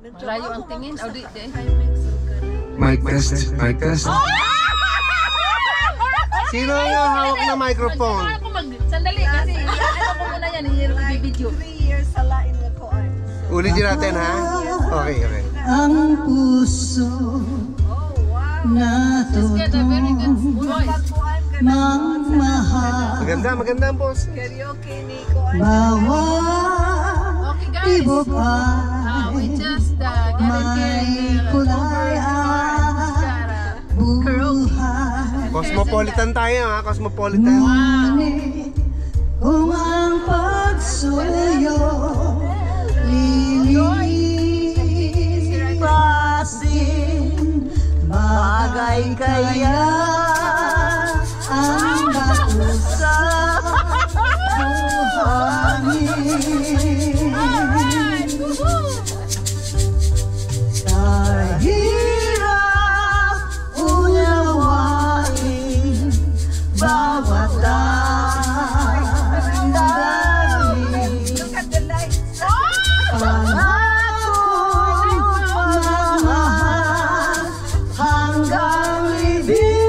Malayo ang tingin. O, di. Mic test, mic test. Sino yung hawak na microphone? Sandali kasi. Ano ko muna yan. I-video. 3 years sa lain nga koan. Ulitin natin ha? Okay, okay. Ang puso na Get a very good voice. Pagkuan ka na magmahal Maganda, maganda ang boss. karaoke ni koan. bawat Okay, guys. ibubay We just got may kulay at buhay. Cosmopolitan tayo ha, cosmopolitan. Ngunit kung ang pagsuyo lilipasin, bagay kaya ang bato sa buhangin. Sa hirap unawain bawat damdamin. Look at the lights. Pangakong magmahal hanggang libing.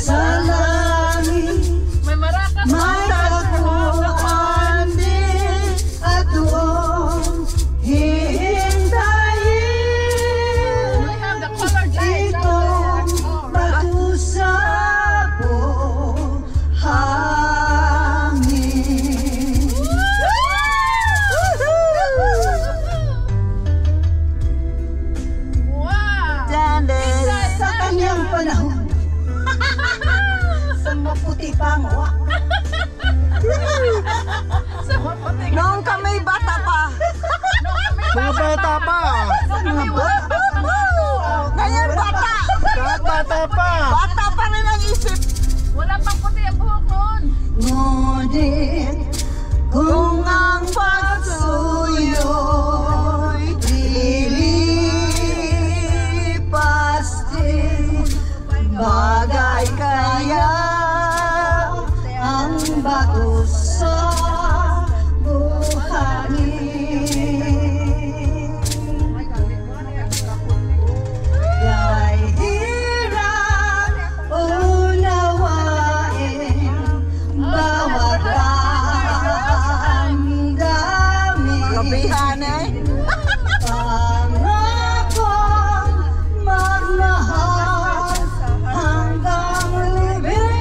Sa langit May marakas. may kakuhaan din at doon hihintayin We have the colored lights. itong bato sa buhangin. Wow. Sa kanyang panahon, sa maputi pang wak. Noong kami bata pa. Mga bata pa. Ngayon bata. Lahat bata pa. Bata pa rin ang isip. Wala pang puti ang buhok noon. Ngunit kung ang pagsuyo'y lilipas din, bagay kaya ang bato sa buhangin. Kay hirap unawain bawat damdamin. Kabihan Pangakong magmahal hanggang libing.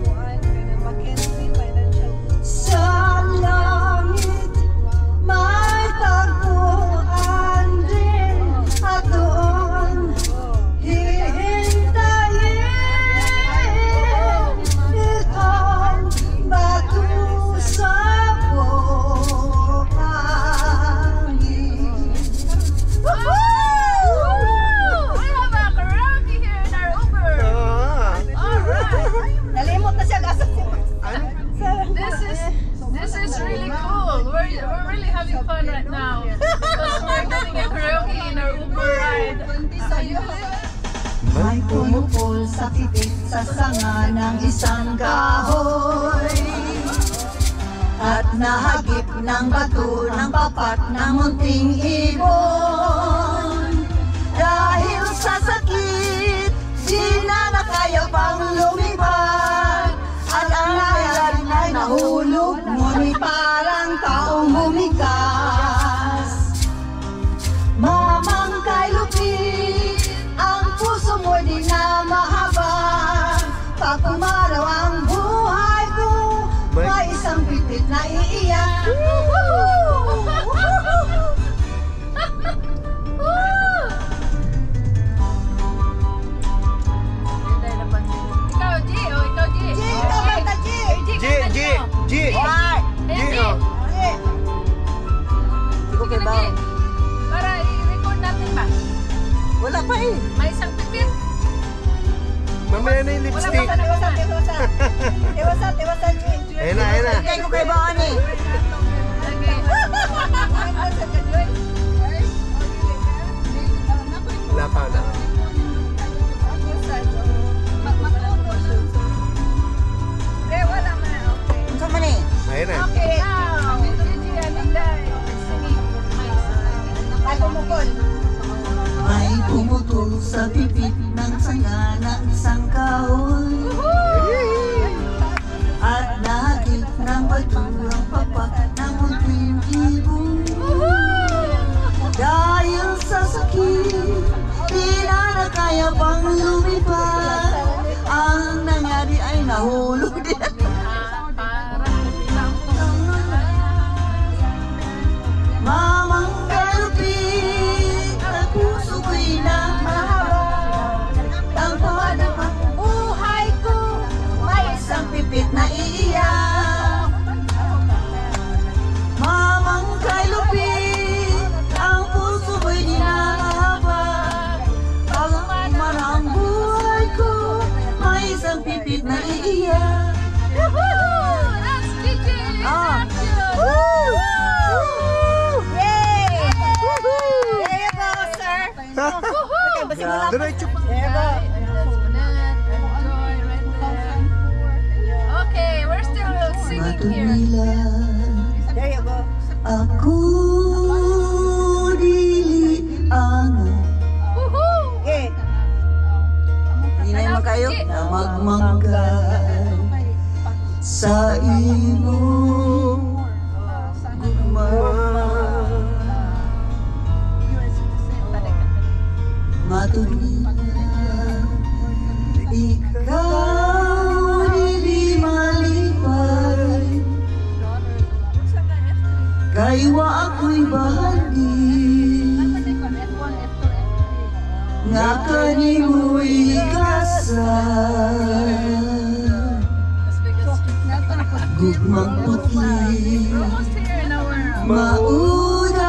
Kuan ka na Mackenzie Financial Group. Sa langit may tagpuan din at doon hihintayin itong bato sa buhangin. We have a karaoke here in our Uber. Ah. Alright. Nalimot na siya gasat siya. This is really cool. We're really having fun right now because we're getting a karaoke in our Uber ride. So you May pumupol sa titik sa sanga ng isang kahoy at nahagip ng bato ng papat ng munting ibon. Dahil sa sakit, di na nakaya pang lumipad at ang layan ay nahulog, ngunit parang taong bumigas. Mamang kay lupit, ang puso mo di na mahaba. Pag pumaraw ang buhay ko, may isang pitit na iiyak. Ikaw, G. Oh, ikaw, G. G, kamanta, G! G, G, G. Why? G, G. oh. G! Hindi ko Sige na, G. kaibaw. Para i-record natin ba? Wala pa eh. May isang pipit. Mamaya na yung lipstick. Iwasan, G. Ayun na, ayun na. Hindi ko kaibaw ni. Sige. Wala pa, wala. Wala man. Okay. Kaya pang lumipad, ang nangyari ay nahulog din. Mamang kalupit, ang puso ko'y nahahabag. Ang pamadama buhay ko, may isang pipit na iiyak. Mamang kalupit, ang puso ko'y nahahabag. Ang marang buhay ko, may isang pipit na iiyak. That's Gigi! Ah. Yay! There you go, sir. Diretso pa. There you go. Okay, we're still singing here. Matulila, There you go. ako dili ang Woohoo! Okay. hinay mo kayo na magmangkay sa imong gugma. Matulila, ikaw dili malipay, kaywa ako'y bahagi, nga kanimo'y kasal. Gugmang putli, We're almost here in our maunay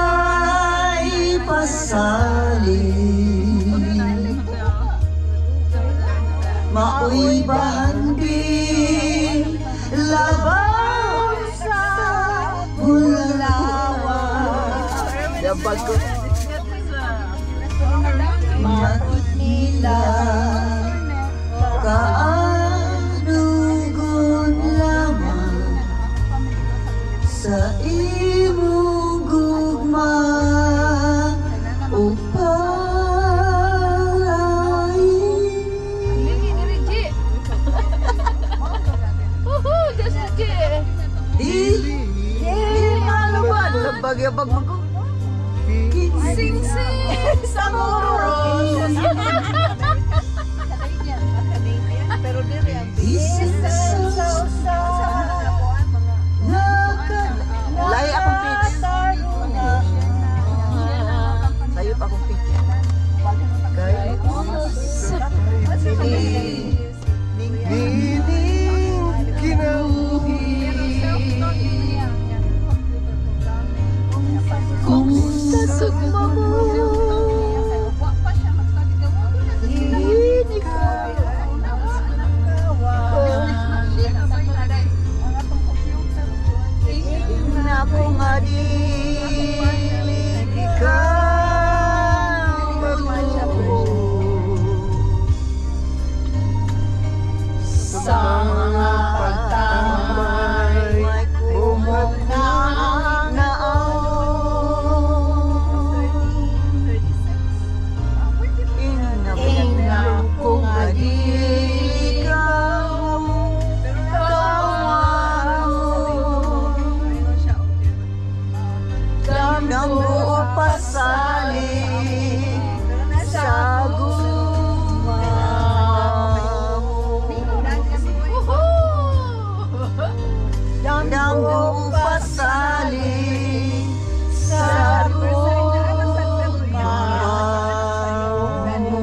pasalin, mao'y bahandi, labaw sa bulawan. Yabag ko. Matut nila, kaanugon lamang sa imong gugma upalain. Gigi! Woohoo! Just Gigi! Dili malubad sa bagyabag mo ko. Sing sing! Sa moros. Pero dili ang Lahi akong pitch. Sayo pa akong pitch. Nining kinauhi. Kung sa sugma mo, na kung adilig ikaw sa mga pagtamay umot na ina kung adilig ikaw ng buo pasaling sa gugma mo. Ng buo pasaling sa gugma mo.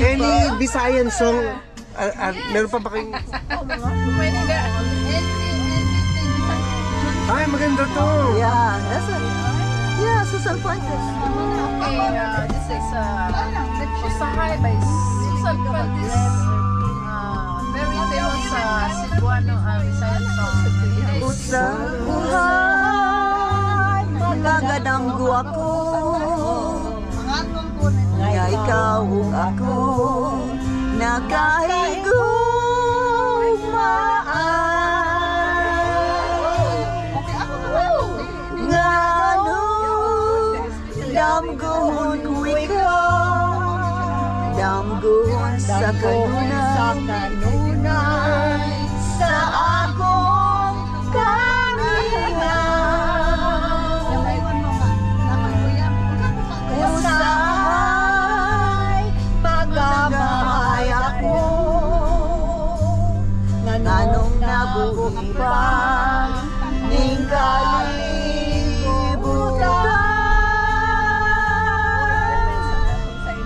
Any Visayan song? Meron pa ba kayong... Pwede ka. Ay, maganda to. Yeah, that's it. Yeah, Susan Fuentes. Okay, this is Usahay by Susan Fuentes. Very famous Cebuano Visayan song. Sa buhay, magagadanggo ako. Nga ikaw ug ako, nakahigugmaan. Nga ano, damgoon ko ikaw, damgoon sa kanunay, sa akong kamingaw. Usahay nabuiban ning kalibutan.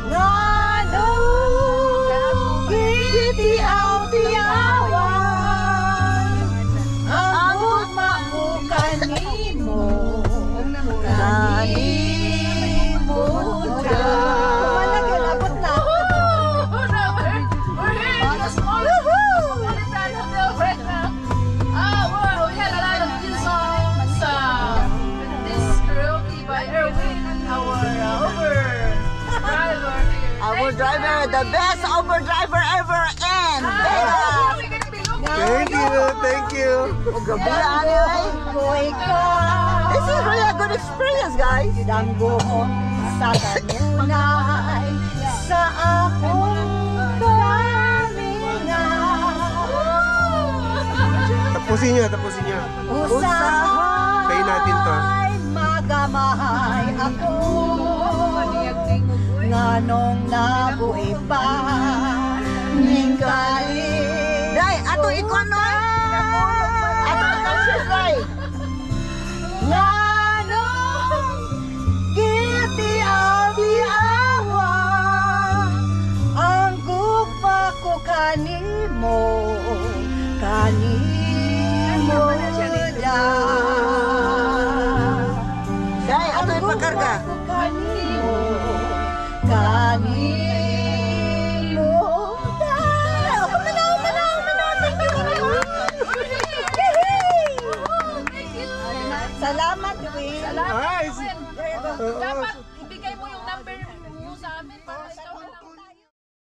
Nganong gitiaw-tiawan ang ugma ko kanimo, kanimo dyan. Managilabot na. We're here in the small Metropolitan Hotel right now. Wow, we had a lot of new songs. This karaoke by Erwin, our Uber driver here. Our driver, the best Uber driver ever in Vegas. Thank you. Gabi anyway. This is really a good experience, guys. Danggoon sa kanunay sa akong kalinga. Tapusin nyo. Usahay Tayo natin to. magamahay ako. Nganong nabuhi pa ning kalinga. Day, ato ikon no? Ato conscious, Day. Nganong gitiaw-tiawa ang gugma ko kanimo, kanimo dyan. Day, ato ipakarga. Kanimo, kanimo dyan. Manaw. Thank you. Salamat, Win. Salamat, Ay, Erwin. Dapat ibigay mo yung number mo sa amin para ikaw